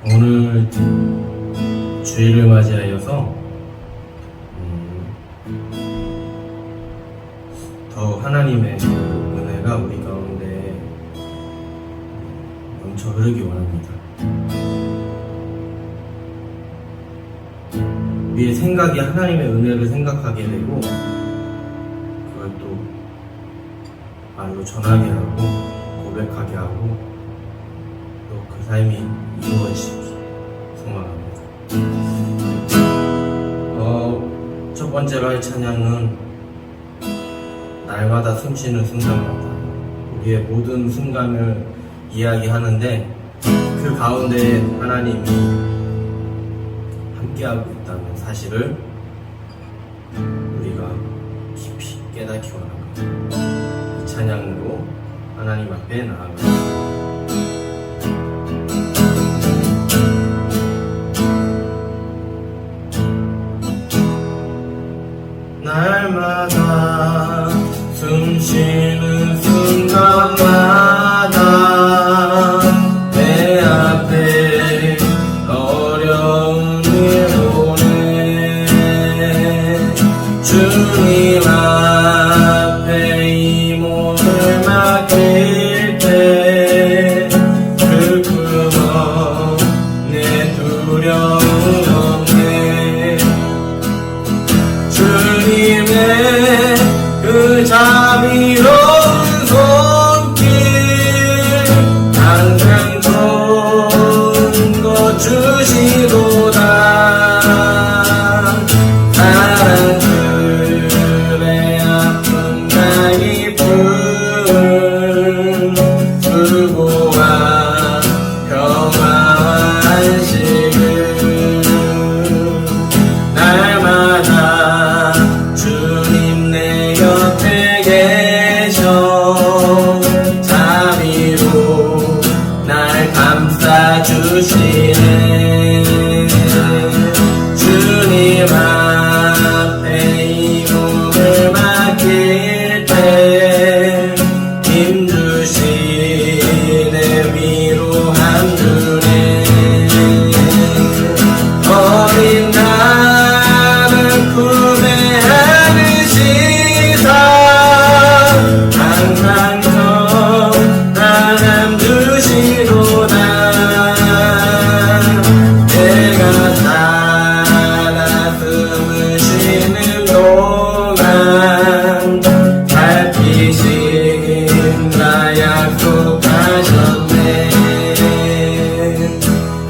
오늘 주일을 맞이하여서 더 하나님의 그 은혜가 우리 가운데 넘쳐 흐르기 원합니다. 우리의 생각이 하나님의 은혜를 생각하게 되고 그걸 또 말로 전하게 하고 고백하게 하고 또 그 삶이 이루어지기 소망합니다. 첫 번째로 할 찬양은 날마다 숨쉬는 순간마다 우리의 모든 순간을 이야기하는데 그 가운데 하나님이 함께하고 있다는 사실을 우리가 깊이 깨닫기 원합니다. 이 찬양으로 하나님 앞에 나아갑니다. 날마다 숨쉬는 순간마다 내 앞에 어려운 일 오네. 주님 앞에 이 몸을 맡길 때 슬픔 내 두려움 없네. 주님의 그 자비로운 손길 항상 좋은 것 주시도다. 사랑들의 아픔과 기쁨 수고와 평화와 안식을 날마다 주님 내 옆에 계셔 자비로 날 감싸주시네. 주님 앞에 이 몸을 맡길 때 힘주시네. 위로함 주네. 어린 나는 품에 안으시사 항상 평안함 주시도다. 내가 살아 숨을 쉬는 동안 살피신다 약속하셨네.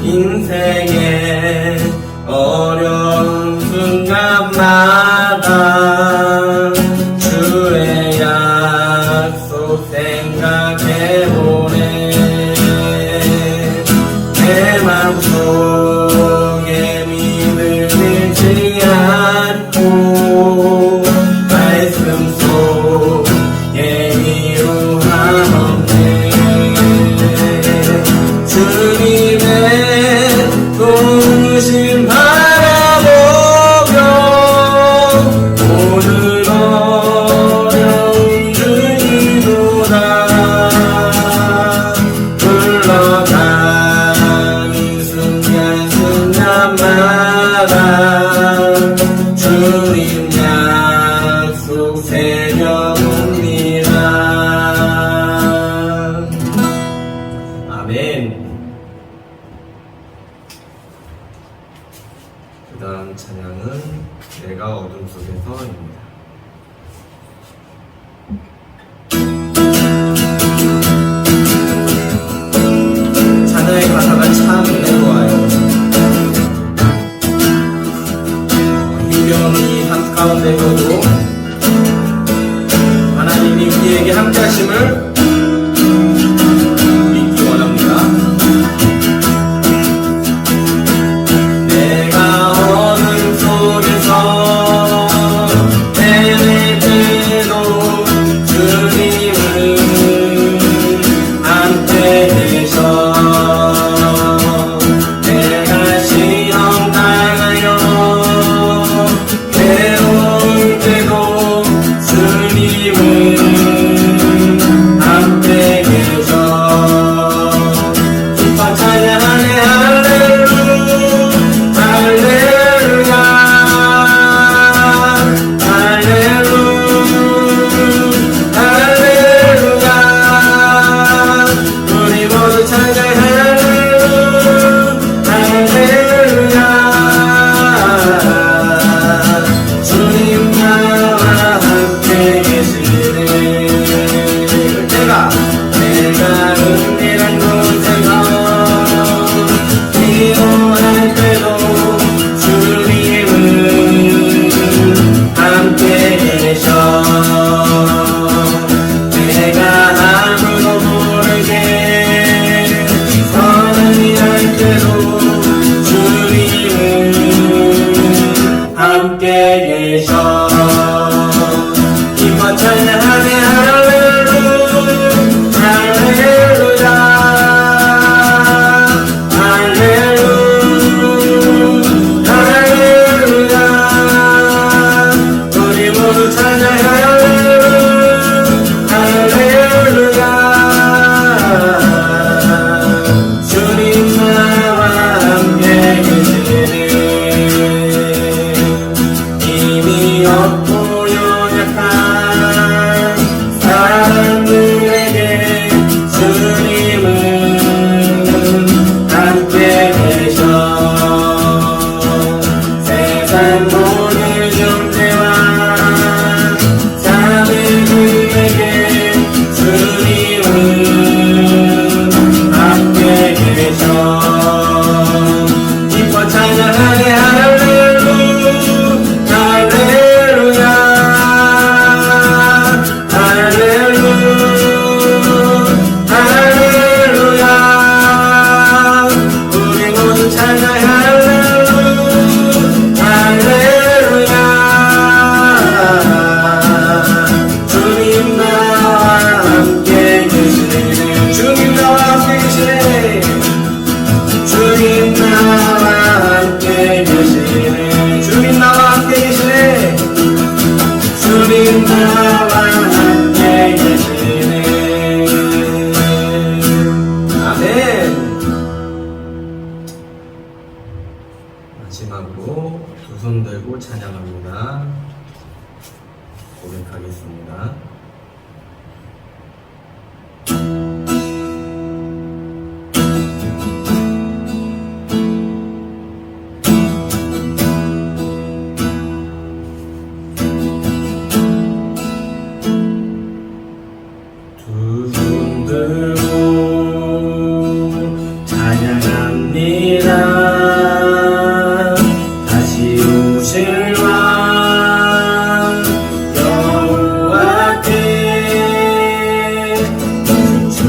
인생의 어려운 순간마다 주의 약속 생각해보네. 내 맘속에 믿음을 잃지 않고 말씀 속에 위로함 없네. 주님의 도우심 바라보며 오늘 어려운 주이도다. 흘러가는 순간순간마다 주님 약속 새겨봅니다. 아멘. 그 다음 찬양은 내가 어둠 속에서입니다. 찬양의 가사가 참 은혜로워요. 힘겨운 이 삶 가운데서도 하나님이 우리에게 함께 하심을 믿기 원합니다. 내가 어둠 속에서 내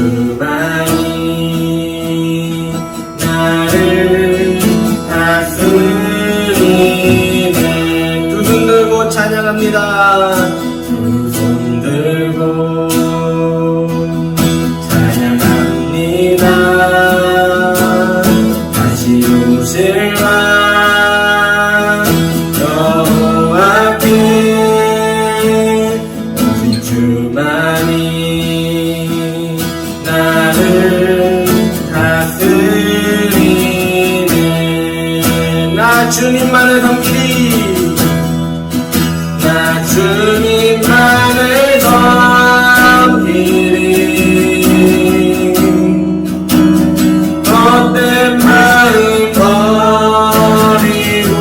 주만이 나를 다스리네. 두 손 들고 찬양합니다. 두 손 들고 찬양합니다. 다시 오실 왕 여호와께 오직 주만이 나를 다스리네. 나 주님만을 섬기리. 나 주님만을 섬기리. 헛된 마음 버리고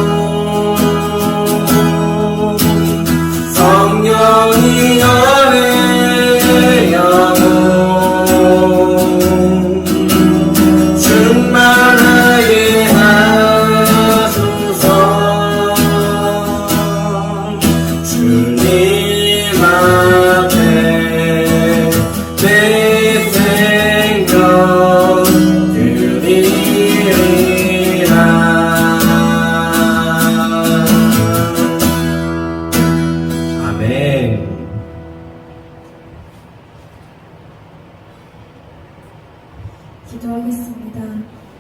성령이 열의 영혼 충만하게 하소서. 주님 앞에 내 생각 드리리라. 아멘. 기도하겠습니다.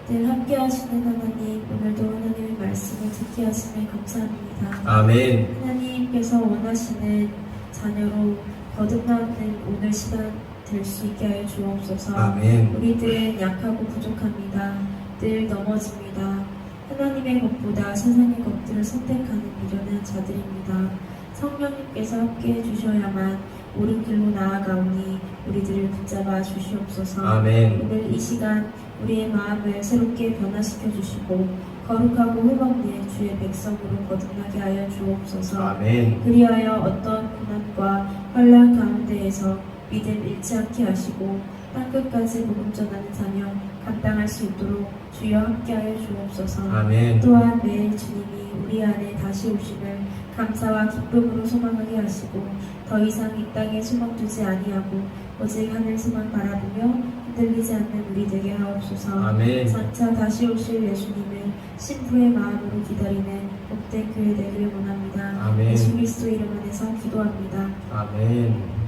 늘 함께 하시는 하나님, 오늘도 하나님의 말씀을 듣게 하심에 감사합니다. 아멘. 하나님께서 원하시는 자녀로 거듭나는 오늘 시간 될 수 있게 하여 주옵소서. 아멘. 우리들은 약하고 부족합니다. 늘 넘어집니다. 하나님의 것보다 세상의 것들을 선택하는 미련한 자들입니다. 성령님께서 함께해 주셔야만 옳은 길로 나아가오니 우리들을 붙잡아 주시옵소서. 아멘. 오늘 이 시간 우리의 마음을 새롭게 변화시켜 주시고 거룩하고 회복된 주의 백성으로 거듭나게 하여 주옵소서. 아멘. 그리하여 어떤 고난과 환난 가운데에서 믿음 잃지 않게 하시고 땅끝까지 복음 전하는 사명 감당할 수 있도록 주여 함께하여 주옵소서. 아멘. 또한 매일 주님이 우리 안에 다시 오심을 감사와 기쁨으로 소망하게 하시고 더 이상 이 땅에 소망 두지 아니하고 오직 하늘 소망 바라보며 흔들리지 않는 우리 되게 하옵소서. 아멘. 장차 다시 오실 예수님을 신부의 마음으로 기다리는 복된 교회 되기를 원합니다. 아멘. 예수 그리스도 이름 안에서 기도합니다. 아멘.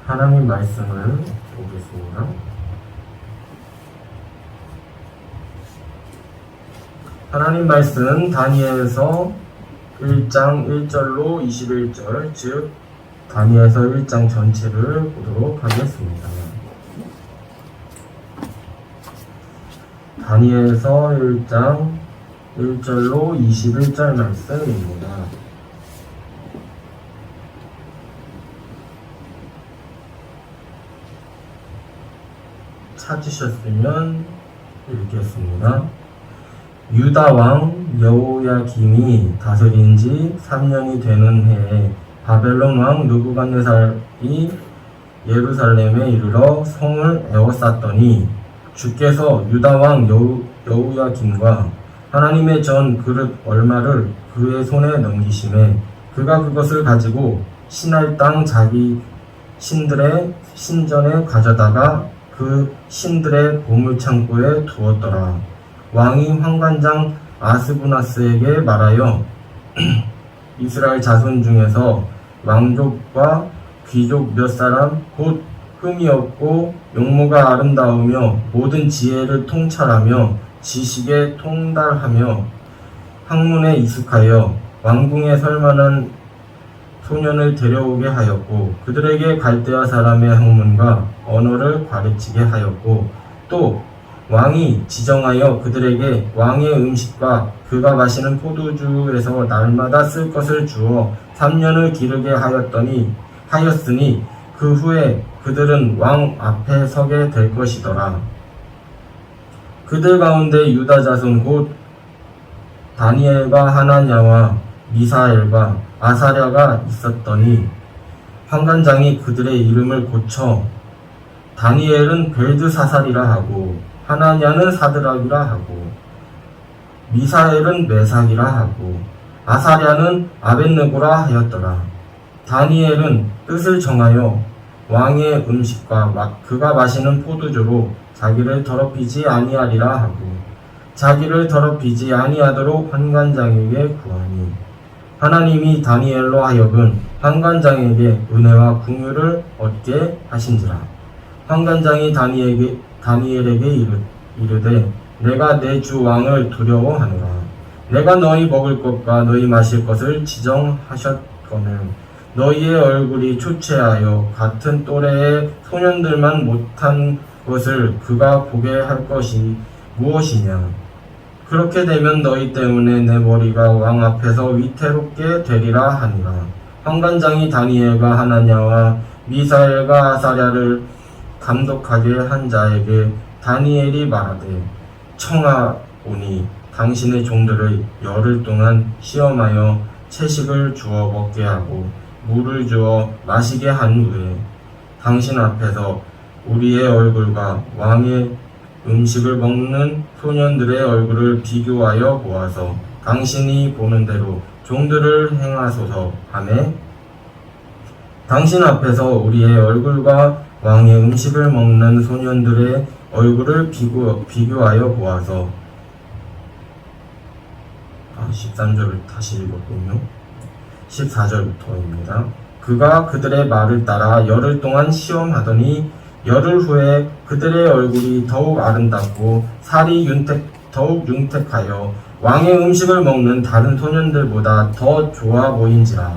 하나님 말씀을 보겠습니다. 하나님 말씀은 다니엘서 1장 1절로 21절, 즉 다니엘서 1장 전체를 보도록 하겠습니다. 다니엘서 1장 1절로 21절 말씀입니다. 찾으셨으면 읽겠습니다. 유다 왕 여호야김이 다스린 지 3년이 되는 해에 바벨론 왕 느부갓네살이 예루살렘에 이르러 성을 에워쌌더니 주께서 유다 왕 여호야김과 하나님의 전 그릇 얼마를 그의 손에 넘기심에 그가 그것을 가지고 신할 땅 자기 신들의 신전에 가져다가 그 신들의 보물창고에 두었더라. 왕이 환관장 아스부나스에게 말하여 이스라엘 자손 중에서 왕족과 귀족 몇 사람 곧 흠이 없고 용모가 아름다우며 모든 지혜를 통찰하며 지식에 통달하며 학문에 익숙하여 왕궁에 설만한 소년을 데려오게 하였고 그들에게 갈대아 사람의 학문과 언어를 가르치게 하였고 또 왕이 지정하여 그들에게 왕의 음식과 그가 마시는 포도주에서 날마다 쓸 것을 주어 3년을 기르게 하였으니 그 후에 그들은 왕 앞에 서게 될 것이더라. 그들 가운데 유다 자손 곧 다니엘과 하나냐와 미사엘과 아사랴가 있었더니 환관장이 그들의 이름을 고쳐 다니엘은 벨드사살이라 하고 하나냐는 사드락이라 하고 미사엘은 메삭이라 하고 아사랴는 아벳네고라 하였더라. 다니엘은 뜻을 정하여 왕의 음식과 그가 마시는 포도주로 자기를 더럽히지 아니하리라 하고 자기를 더럽히지 아니하도록 환관장에게 구하니 하나님이 다니엘로 하여금 환관장에게 은혜와 긍휼을 얻게 하신지라. 환관장이 다니엘에게 이르되 내가 내 주 왕을 두려워하노라. 내가 너희 먹을 것과 너희 마실 것을 지정하셨거늘 너희의 얼굴이 초췌하여 같은 또래의 소년들만 못한 것을 그가 보게 할 것이 무엇이냐. 그렇게 되면 너희 때문에 내 머리가 왕 앞에서 위태롭게 되리라 하니라. 환관장이 다니엘과 하나냐와 미사엘과 아사랴를 감독하게 한 자에게 다니엘이 말하되 청하오니 당신의 종들의 열흘 동안 시험하여 채식을 주어 먹게 하고 물을 주어 마시게 한 후에 당신 앞에서 우리의 얼굴과 왕의 음식을 먹는 소년들의 얼굴을 비교하여 보아서 당신이 보는 대로 종들을 행하소서 하매 당신 앞에서 우리의 얼굴과 왕의 음식을 먹는 소년들의 얼굴을 비교하여 보아서 13절을 다시 읽었군요. 14절부터입니다. 그가 그들의 말을 따라 열흘 동안 시험하더니 열흘 후에 그들의 얼굴이 더욱 아름답고 살이 더욱 윤택하여 왕의 음식을 먹는 다른 소년들보다 더 좋아 보인지라.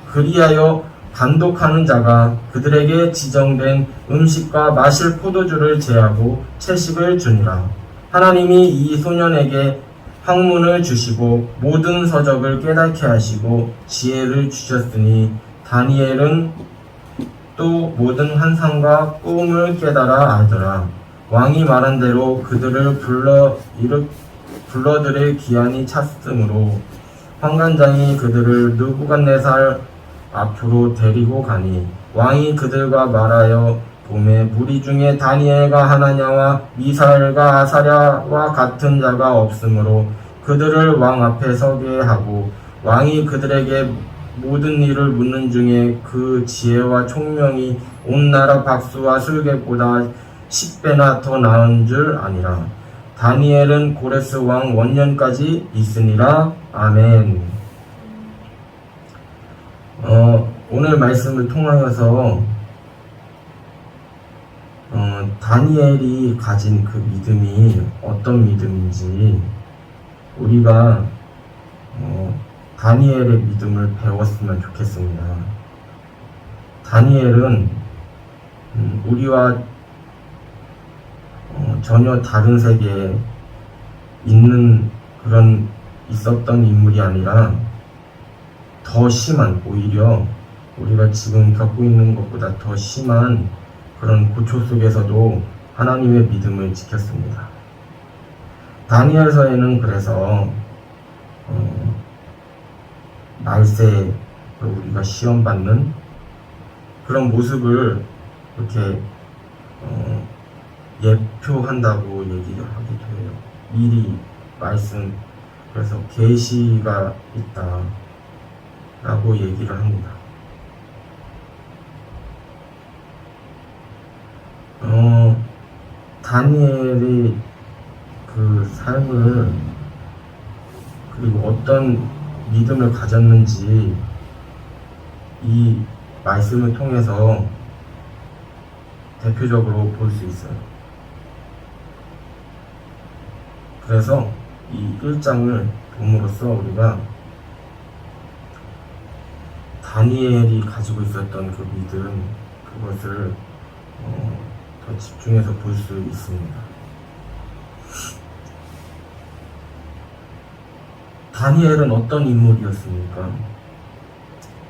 그리하여 감독하는 자가 그들에게 지정된 음식과 마실 포도주를 제하고 채식을 주니라. 하나님이 이 소년에게 학문을 주시고 모든 서적을 깨닫게 하시고 지혜를 주셨으니 다니엘은 또 모든 환상과 꿈을 깨달아 알더라. 왕이 말한 대로 그들을 불러들일 기한이 찼으므로 환관장이 그들을 느부갓네살 앞으로 데리고 가니 왕이 그들과 말하여 봄에 무리 중에 다니엘과 하나냐와 미사엘과 아사랴와 같은 자가 없으므로 그들을 왕 앞에 서게 하고 왕이 그들에게 모든 일을 묻는 중에 그 지혜와 총명이 온 나라 박수와 술객보다 10배나 더 나은 줄 아니라. 다니엘은 고레스 왕 원년까지 있으니라. 아멘. 오늘 말씀을 통하여서 다니엘이 가진 그 믿음이 어떤 믿음인지 우리가 다니엘의 믿음을 배웠으면 좋겠습니다. 다니엘은 우리와 전혀 다른 세계에 있었던 인물이 아니라 더 심한, 오히려 우리가 지금 겪고 있는 것보다 더 심한 그런 고초 속에서도 하나님의 믿음을 지켰습니다. 다니엘서에는 그래서 말세에 우리가 시험받는 그런 모습을 이렇게 예표한다고 얘기를 하기도 해요. 미리 말씀, 그래서 계시가 있다 라고 얘기를 합니다. 다니엘의 그 삶을, 그리고 어떤 믿음을 가졌는지 이 말씀을 통해서 대표적으로 볼 수 있어요. 그래서 이 1장을 봄으로써 우리가 다니엘이 가지고 있었던 그 믿음, 그것을 더 집중해서 볼 수 있습니다. 다니엘은 어떤 인물이었습니까?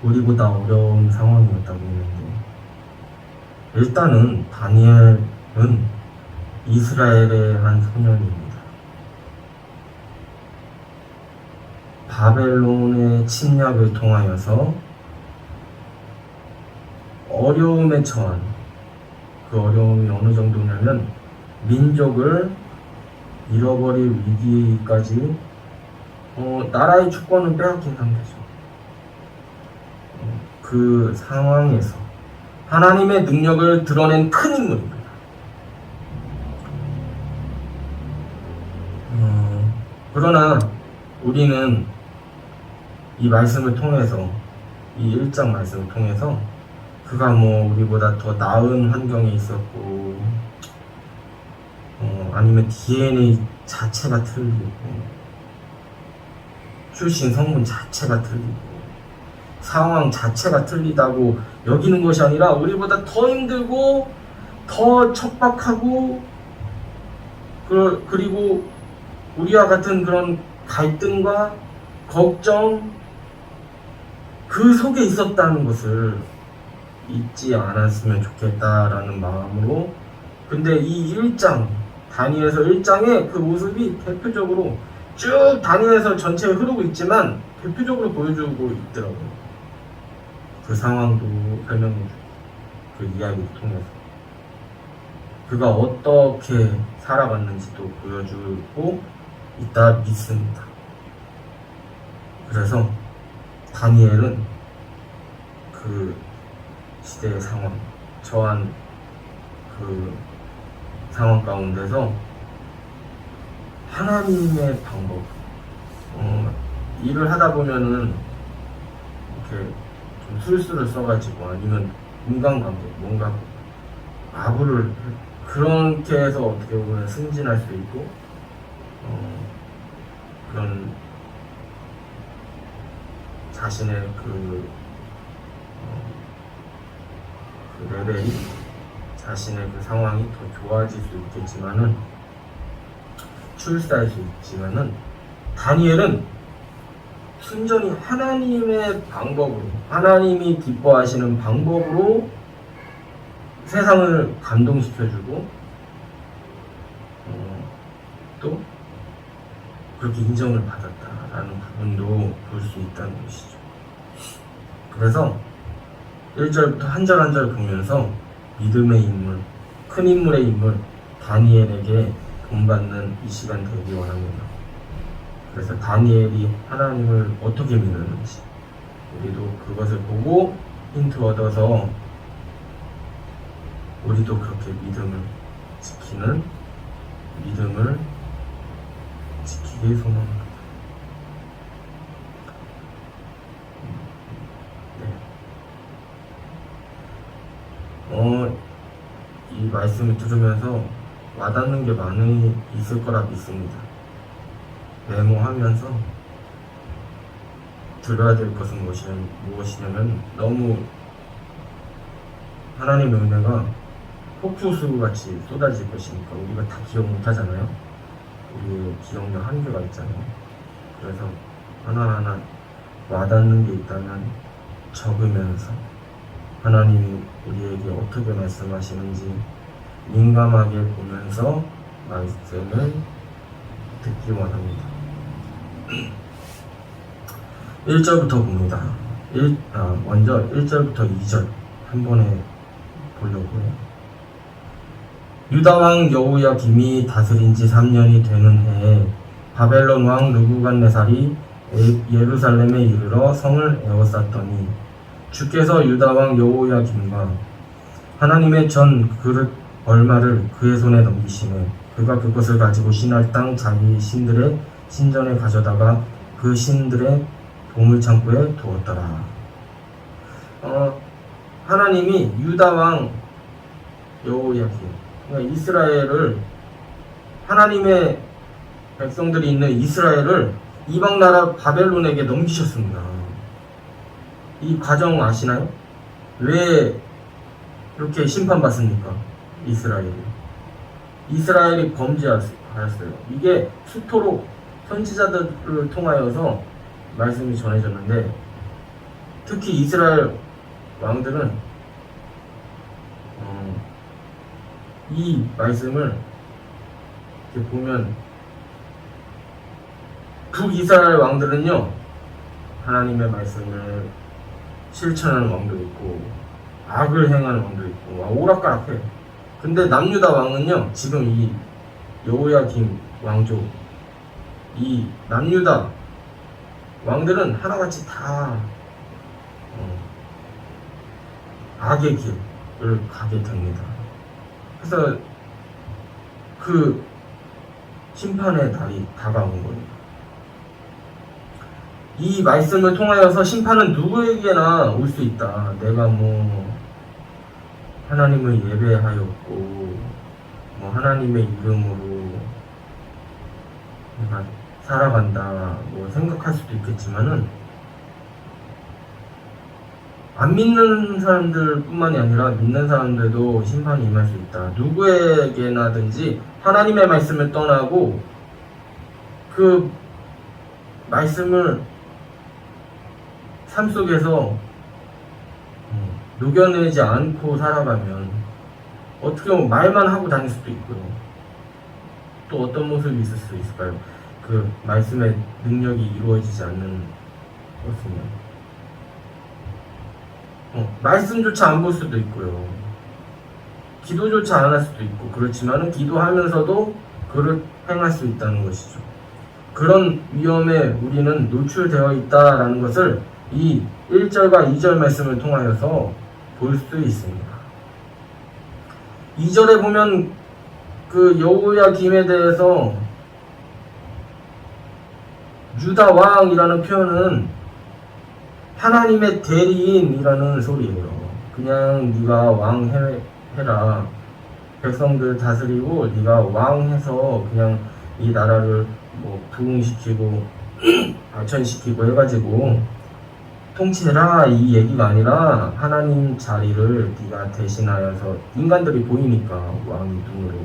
우리보다 어려운 상황이었다고 했는데, 일단은 다니엘은 이스라엘의 한 소년입니다. 바벨론의 침략을 통하여서 어려움에 처한 그 어려움이 어느 정도냐면 민족을 잃어버릴 위기까지 나라의 주권을 빼앗긴 상태죠. 그 상황에서 하나님의 능력을 드러낸 큰 인물입니다. 그러나 우리는 이 말씀을 통해서, 이 1장 말씀을 통해서 그가 뭐 우리보다 더 나은 환경에 있었고 아니면 DNA 자체가 틀리고 출신 성분 자체가 틀리고 상황 자체가 틀리다고 여기는 것이 아니라 우리보다 더 힘들고 더 척박하고 그리고 우리와 같은 그런 갈등과 걱정 그 속에 있었다는 것을 잊지 않았으면 좋겠다라는 마음으로, 근데 이 1장 다니엘서 1장의 그 모습이 대표적으로 쭉 다니엘서 전체에 흐르고 있지만 대표적으로 보여주고 있더라고요. 그 상황도 설명해주고 그 이야기를 통해서 그가 어떻게 살아갔는지도 보여주고 있다 믿습니다. 그래서 다니엘은 그 시대의 상황, 처한 그 상황 가운데서 하나님의 방법, 일을 하다 보면은 이렇게 좀 술수를 써가지고 아니면 인간관계, 뭔가 아부를 그렇게 해서 어떻게 보면 승진할 수 있고 그런 자신의 그 레벨이, 자신의 그 상황이 더 좋아질 수 있겠지만은, 출세할 수 있지만은, 다니엘은 순전히 하나님의 방법으로, 하나님이 기뻐하시는 방법으로 세상을 감동시켜주고 또 그렇게 인정을 받았다라는 부분도 볼 수 있다는 것이죠. 그래서 1절부터 한 절 한 절 보면서 믿음의 인물, 큰 인물의 인물 다니엘에게 본받는 이 시간 되기 원합니다. 그래서 다니엘이 하나님을 어떻게 믿었는지 우리도 그것을 보고 힌트 얻어서 우리도 그렇게 믿음을 지키길 소망합니다. 이 말씀을 들으면서 와닿는 게 많이 있을 거라 믿습니다. 메모하면서 들어야 될 것은 무엇이냐면 너무 하나님의 은혜가 폭포수같이 쏟아질 것이니까 우리가 다 기억 못하잖아요. 우리의 기억력 한계가 있잖아요. 그래서 하나하나 와닿는 게 있다면 적으면서 하나님이 우리에게 어떻게 말씀하시는지 민감하게 보면서 말씀을 듣기 원합니다. 1절부터 봅니다. 먼저 1절부터 2절 한 번에 보려고요. 유다왕 여호야김이 다스린 지 3년이 되는 해에 바벨론 왕 느부갓네살이 예루살렘에 이르러 성을 에워쌌더니 주께서 유다왕 여호야김과 하나님의 전 그릇 얼마를 그의 손에 넘기시매 그가 그것을 가지고 신할 땅 자기 신들의 신전에 가져다가 그 신들의 보물창고에 두었더라. 하나님이 유다왕 여호야김, 그러니까 이스라엘을, 하나님의 백성들이 있는 이스라엘을 이방나라 바벨론에게 넘기셨습니다. 이 과정 아시나요? 왜 이렇게 심판받습니까? 이스라엘이 범죄하였어요. 이게 수토록 선지자들을 통하여서 말씀이 전해졌는데, 특히 이스라엘 왕들은 이 말씀을 이렇게 보면, 북이스라엘 왕들은요 하나님의 말씀을 실천하는 왕도 있고 악을 행하는 왕도 있고 오락가락해. 근데 남유다 왕은요, 지금 이 여호야김 왕조, 이 남유다 왕들은 하나같이 다 악의 길을 가게 됩니다. 그래서 그 심판의 날이 다가온 겁니다. 이 말씀을 통하여서 심판은 누구에게나 올 수 있다. 내가 뭐 하나님을 예배하였고 뭐 하나님의 이름으로 내가 살아간다 뭐 생각할 수도 있겠지만은, 안 믿는 사람들 뿐만이 아니라 믿는 사람들도 심판이 임할 수 있다. 누구에게나든지 하나님의 말씀을 떠나고 그 말씀을 삶 속에서 녹여내지 않고 살아가면 어떻게 보면 말만 하고 다닐 수도 있고요. 또 어떤 모습이 있을 수 있을까요? 그 말씀의 능력이 이루어지지 않는 것이면 말씀조차 안 볼 수도 있고요. 기도조차 안 할 수도 있고, 그렇지만은 기도하면서도 그를 행할 수 있다는 것이죠. 그런 위험에 우리는 노출되어 있다라는 것을 이 1절과 2절 말씀을 통하여서 볼 수 있습니다. 2절에 보면 그 여호야김에 대해서 유다 왕이라는 표현은 하나님의 대리인이라는 소리예요. 그냥 네가 왕 해라, 백성들 다스리고 네가 왕해서 그냥 이 나라를 뭐 부흥시키고 발전시키고 해가지고 통치해라, 이 얘기가 아니라 하나님 자리를 네가 대신하여서, 인간들이 보이니까 왕이 눈으로,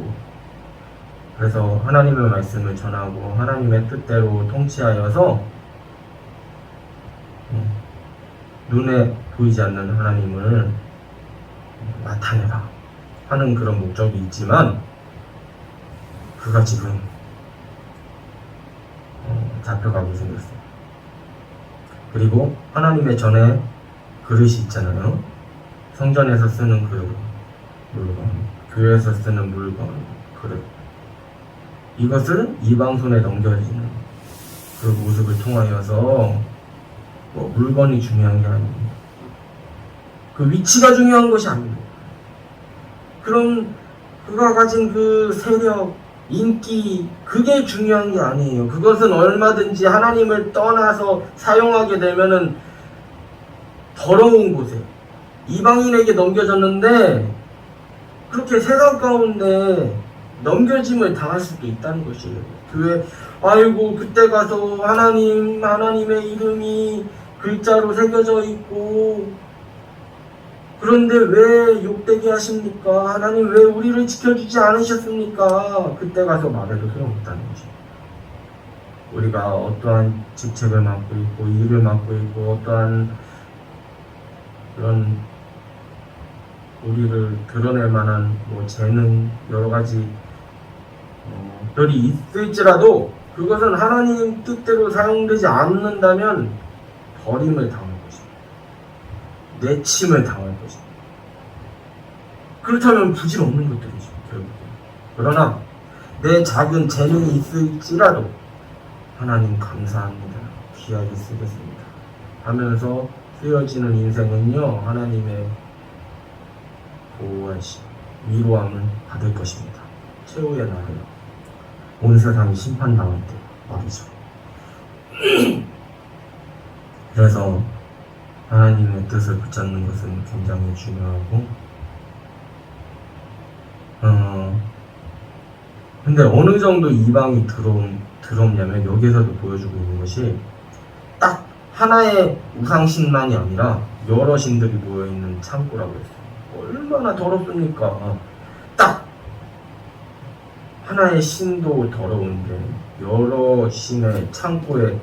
그래서 하나님의 말씀을 전하고 하나님의 뜻대로 통치하여서 눈에 보이지 않는 하나님을 나타내라 하는 그런 목적이 있지만, 그가 지금 잡혀가고 생겼어요. 그리고 하나님의 전에 그릇이 있잖아요. 성전에서 쓰는 그 물건, 교회에서 쓰는 물건, 그릇, 이것을 이방 손에 넘겨지는 그 모습을 통하여서 물건이 중요한 게 아닙니다. 그 위치가 중요한 것이 아닙니다. 그럼 그가 가진 그 세력, 인기, 그게 중요한 게 아니에요. 그것은 얼마든지 하나님을 떠나서 사용하게 되면은 더러운 곳에 이방인에게 넘겨졌는데, 그렇게 세상 가운데 넘겨짐을 당할 수도 있다는 것이에요. 교회, 아이고 그때 가서 하나님의 이름이 글자로 새겨져 있고, 그런데 왜 욕되게 하십니까? 하나님 왜 우리를 지켜주지 않으셨습니까? 그때 가서 말해도 소용없다는 거죠. 우리가 어떠한 직책을 맡고 있고 일을 맡고 있고 어떠한 그런 우리를 드러낼 만한 재능, 여러 가지 별이 있을지라도 그것은 하나님 뜻대로 사용되지 않는다면 버림을 당할 것입니다. 내침을 당할 것입니다. 그렇다면 부질없는 것들이죠, 결국은. 그러나 내 작은 재능이 있을지라도 하나님 감사합니다, 귀하게 쓰겠습니다 하면서 쓰여지는 인생은요, 하나님의 보호하심, 위로함을 받을 것입니다. 최후의 날에요. 온 세상이 심판당할 때 말이죠. 그래서 하나님의 뜻을 붙잡는 것은 굉장히 중요하고, 근데 어느 정도 이방이 들어오냐면 여기에서도 보여주고 있는 것이 딱 하나의 우상신만이 아니라 여러 신들이 모여있는 창고라고 했어요. 얼마나 더럽습니까? 딱 하나의 신도 더러운데 여러 신의 창고에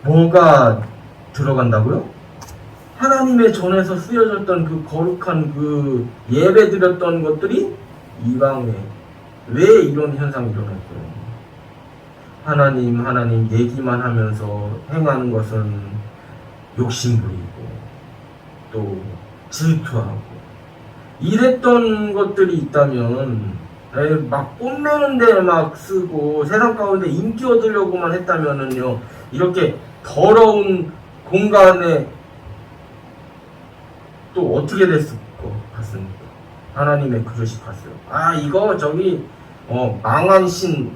뭐가 들어간다고요? 하나님의 전에서 쓰여졌던 그 거룩한 그 예배 드렸던 것들이 이방에 왜 이런 현상이 일어났어요? 하나님 얘기만 하면서 행하는 것은 욕심부리고 또 질투하고 이랬던 것들이 있다면 막 뽐내는데 막 쓰고 세상 가운데 인기 얻으려고만 했다면은요, 이렇게 더러운 공간에 또 어떻게 됐을 것 같습니까? 하나님의 그릇이 갔어요. 이거 저기 망한 신의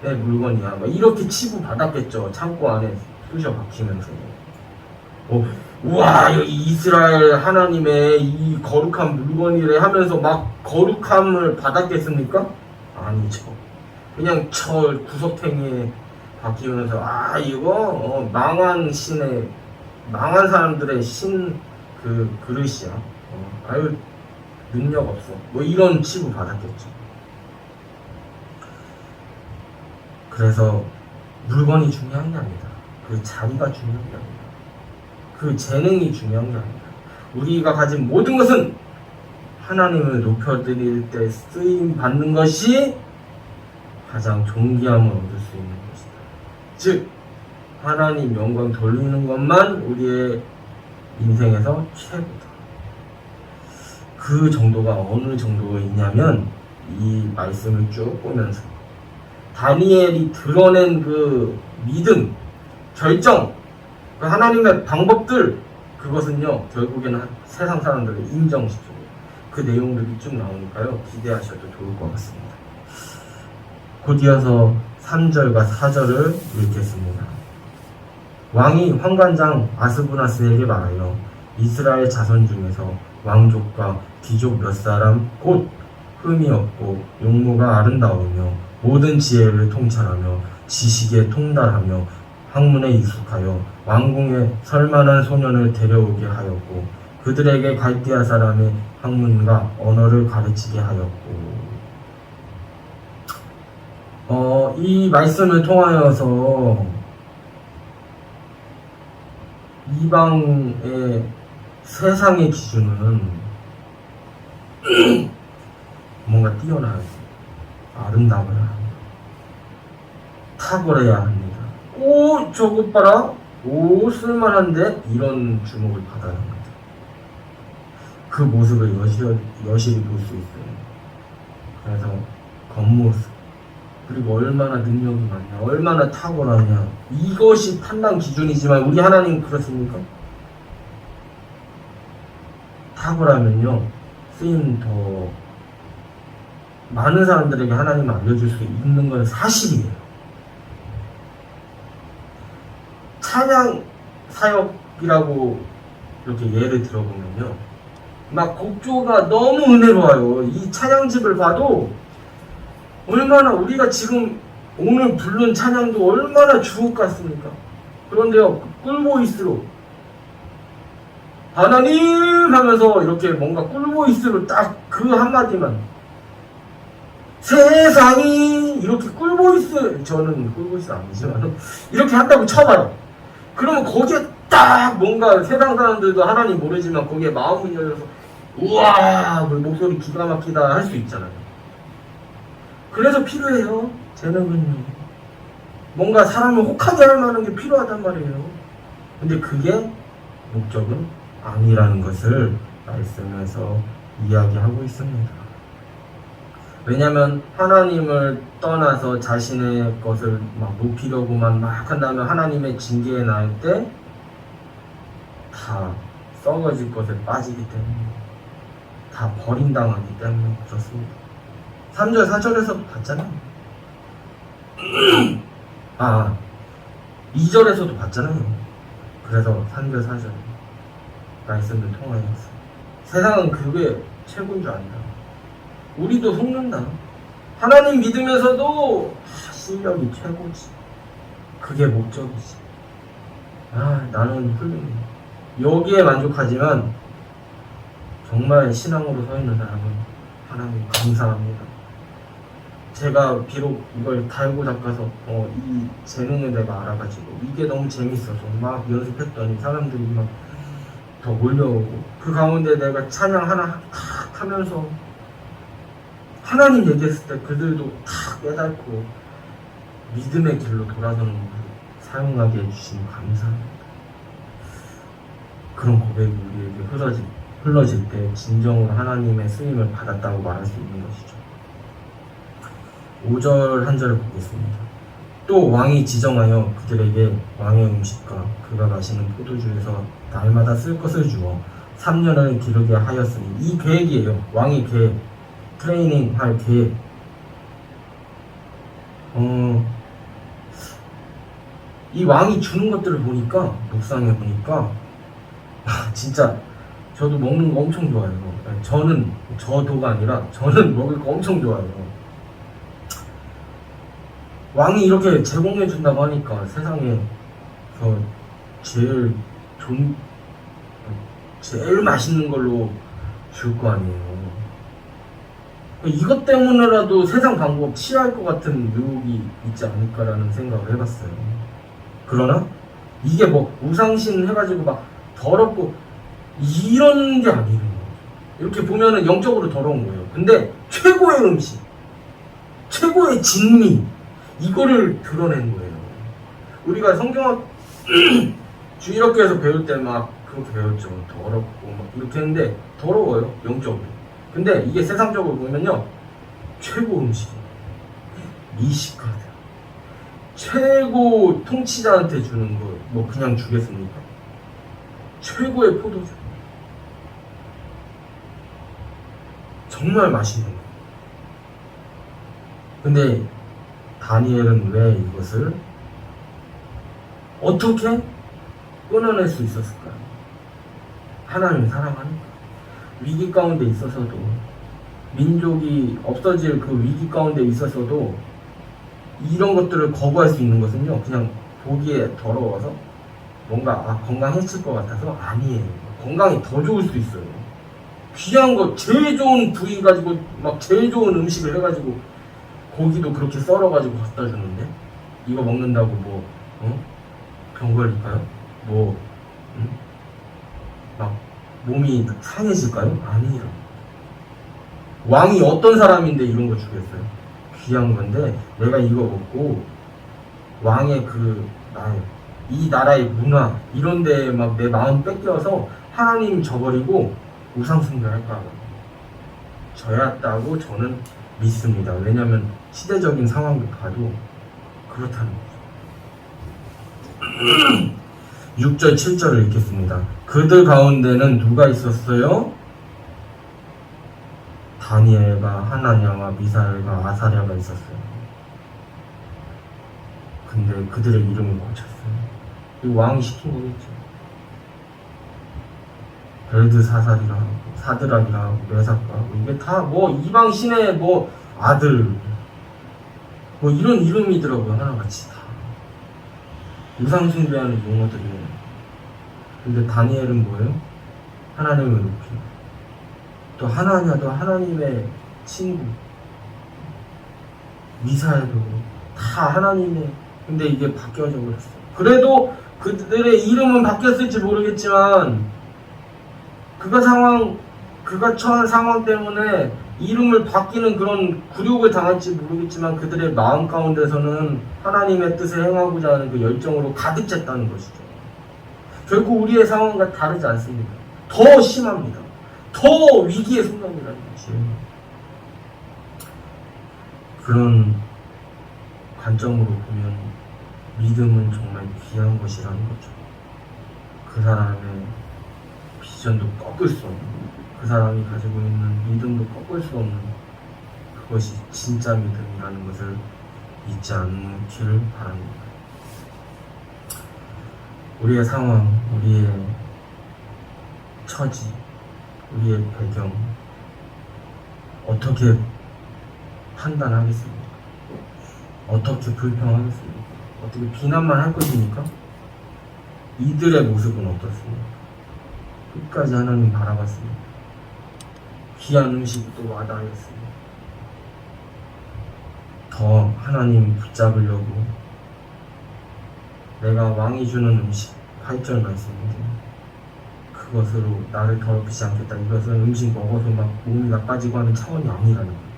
물건이야, 막 이렇게 치부 받았겠죠. 창고 안에 쑤셔 박히면서. 우와, 여기 이스라엘 하나님의 이 거룩한 물건이래 하면서 막 거룩함을 받았겠습니까? 아니죠. 그냥 철 구석탱이에 박히면서 이거 망한 신의, 망한 사람들의 신 그릇이야. 아유, 능력 없어. 뭐 이런 치부 받았겠죠. 그래서 물건이 중요한 게 아니다. 그 자리가 중요한 게 아니다. 그 재능이 중요한 게 아니다. 우리가 가진 모든 것은 하나님을 높여드릴 때 쓰임 받는 것이 가장 존귀함을 얻을 수 있는 것이다. 즉, 하나님 영광 돌리는 것만 우리의 인생에서 최고다. 그 정도가 어느 정도이냐면, 이 말씀을 쭉 보면서 다니엘이 드러낸 그 믿음, 결정, 그 하나님의 방법들, 그것은요 결국에는 세상 사람들을 인정시키고, 그 내용들이 쭉 나오니까요 기대하셔도 좋을 것 같습니다. 곧 이어서 3절과 4절을 읽겠습니다. 왕이 환관장 아스부나스에게 말하여 이스라엘 자손 중에서 왕족과 귀족 몇 사람 곧 흠이 없고 용모가 아름다우며 모든 지혜를 통찰하며 지식에 통달하며 학문에 익숙하여 왕궁에 설만한 소년을 데려오게 하였고 그들에게 갈대아 사람의 학문과 언어를 가르치게 하였고. 이 말씀을 통하여서 이방의 세상의 기준은 뭔가 뛰어나야 돼. 아름다워야 합니다. 탁월해야 합니다. 오, 저것 봐라. 오, 쓸만한데? 이런 주목을 받아야 합니다. 그 모습을 여실히 볼 수 있어요. 그래서 겉모습, 그리고 얼마나 능력이 많냐, 얼마나 탁월하냐, 이것이 판단 기준이지만 우리 하나님 그렇습니까? 탁월하면요 쓰임 더 많은 사람들에게 하나님을 알려줄 수 있는 건 사실이에요. 찬양 사역이라고 이렇게 예를 들어보면요, 막 곡조가 너무 은혜로워요. 이 찬양집을 봐도 얼마나, 우리가 지금 오늘 부른 찬양도 얼마나 주옥 같습니까? 그런데요, 꿀보이스로 하나님 하면서 이렇게 뭔가 꿀보이스로 딱 그 한마디만, 세상이 이렇게 꿀보이스, 저는 꿀보이스 아니지만 이렇게 한다고 쳐봐요. 그러면 거기에 딱 뭔가 세상 사람들도 하나님 모르지만 거기에 마음이 열려서 우와 목소리 기가 막히다 할 수 있잖아요. 그래서 필요해요. 재능은요, 뭔가 사람을 혹하게 할 만한 게 필요하단 말이에요. 근데 그게 목적은 아니라는 것을 말씀에서 이야기하고 있습니다. 왜냐면 하나님을 떠나서 자신의 것을 막 높이려고만 막 한다면 하나님의 징계에 나을 때 다 썩어질 것에 빠지기 때문에, 다 버림당하기 때문에 그렇습니다. 3절 4절에서 봤잖아요. 2절에서도 봤잖아요. 그래서 3절 4절 말씀을 통하여서 세상은 그게 최고인 줄 안다. 우리도 속는다. 하나님 믿으면서도 실력이 최고지, 그게 목적이지. 나는 훌륭해, 여기에 만족하지만 정말 신앙으로 서 있는 사람은 하나님 감사합니다. 제가 비록 이걸 달고 닦아서 이 재능을 내가 알아가지고 이게 너무 재밌어서 막 연습했더니 사람들이 막 더 몰려오고, 그 가운데 내가 찬양 하나 탁 하면서 하나님 얘기했을 때 그들도 탁 깨닫고 믿음의 길로 돌아서는 것을 사용하게 해주시니 감사합니다. 그런 고백이 우리에게 흐려질 흘러질 때 진정으로 하나님의 쓰임을 받았다고 말할 수 있는 것이죠. 5절 한 절 보겠습니다. 또 왕이 지정하여 그들에게 왕의 음식과 그가 마시는 포도주에서 날마다 쓸 것을 주어 3년을 기르게 하였으니, 이 계획이에요. 왕의 계획, 트레이닝 할 계획. 이 왕이 주는 것들을 보니까, 묵상해 보니까 진짜 저도 먹는 거 엄청 좋아해요. 저도가 아니라 저는 먹을 거 엄청 좋아해요. 왕이 이렇게 제공해 준다고 하니까 세상에서 제일 맛있는 걸로 줄 거 아니에요. 이것 때문에라도 세상 방법 취할 것 같은 유혹이 있지 않을까라는 생각을 해봤어요. 그러나 이게 뭐 우상신 해가지고 막 더럽고 이런 게 아니에요. 이렇게 보면은 영적으로 더러운 거예요. 근데 최고의 음식, 최고의 진미, 이거를 드러낸 거예요. 우리가 성경학 주일학교에서 배울 때 막 그렇게 배웠죠. 더럽고 막 이렇게 했는데 더러워요, 영적으로. 근데 이게 세상적으로 보면요, 최고 음식이에요. 미식가드, 최고 통치자한테 주는 거 뭐 그냥 주겠습니까? 최고의 포도주, 정말 맛있는 거예요. 근데 다니엘은 왜 이것을 어떻게 끊어낼 수 있었을까요? 하나님을 사랑하니까. 위기 가운데 있어서도, 민족이 없어질 그 위기 가운데 있어서도 이런 것들을 거부할 수 있는 것은요, 그냥 보기에 더러워서 뭔가 건강해질 것 같아서 아니에요. 건강이 더 좋을 수 있어요. 귀한 거, 제일 좋은 부위 가지고 막 제일 좋은 음식을 해가지고 고기도 그렇게 썰어가지고 갖다 주는데 이거 먹는다고 뭐 병 걸릴까요? 막 몸이 상해질까요? 아니에요. 왕이 어떤 사람인데 이런 거 주겠어요? 귀한 건데 내가 이거 먹고 왕의 이 나라의 문화 이런 데에 막 내 마음 뺏겨서 하나님 저버리고 우상숭배할까 저였다고 저는 믿습니다. 왜냐하면 시대적인 상황을 봐도 그렇다는 거죠. 6절 7절을 읽겠습니다. 그들 가운데는 누가 있었어요? 다니엘과 하나냐와 미사엘과 아사랴가 있었어요. 근데 그들의 이름을 고쳤어요. 이 왕이 시킨 거겠죠. 벨드사살이라 하고 사드락이라 하고 메삭과 하고 이게 다 뭐 이방 신의 뭐 아들 뭐 이런 이름이더라고요. 하나같이 다 우상숭배하는 용어들이에요. 근데 다니엘은 뭐예요? 하나님을 높이고 또 하나냐도 하나님의 친구, 미사엘도 다 하나님의. 근데 이게 바뀌어져 버렸어요. 그래도 그들의 이름은 바뀌었을지 모르겠지만 그가 처한 상황 때문에 이름을 바뀌는 그런 굴욕을 당할지 모르겠지만 그들의 마음 가운데서는 하나님의 뜻을 행하고자 하는 그 열정으로 가득 찼다는 것이죠. 결국 우리의 상황과 다르지 않습니다. 더 심합니다. 더 위기의 순간이라는 것이에요. 그런 관점으로 보면 믿음은 정말 귀한 것이라는 거죠. 그 사람의 비전도 꺾을 수 없는, 그 사람이 가지고 있는 믿음도 꺾을 수 없는 그것이 진짜 믿음이라는 것을 잊지 않기를 바랍니다. 우리의 상황, 우리의 처지, 우리의 배경 어떻게 판단하겠습니까? 어떻게 불평하겠습니까? 어떻게 비난만 할 것입니까? 이들의 모습은 어떻습니까? 끝까지 하나님 바라봤습니다. 귀한 음식도 와닿았습니다. 더 하나님 붙잡으려고 내가 왕이 주는 음식 8절 말씀입니다. 그것으로 나를 더럽히지 않겠다. 이것은 음식 먹어서 막 몸이 나빠지고 하는 차원이 아니라는 거예요.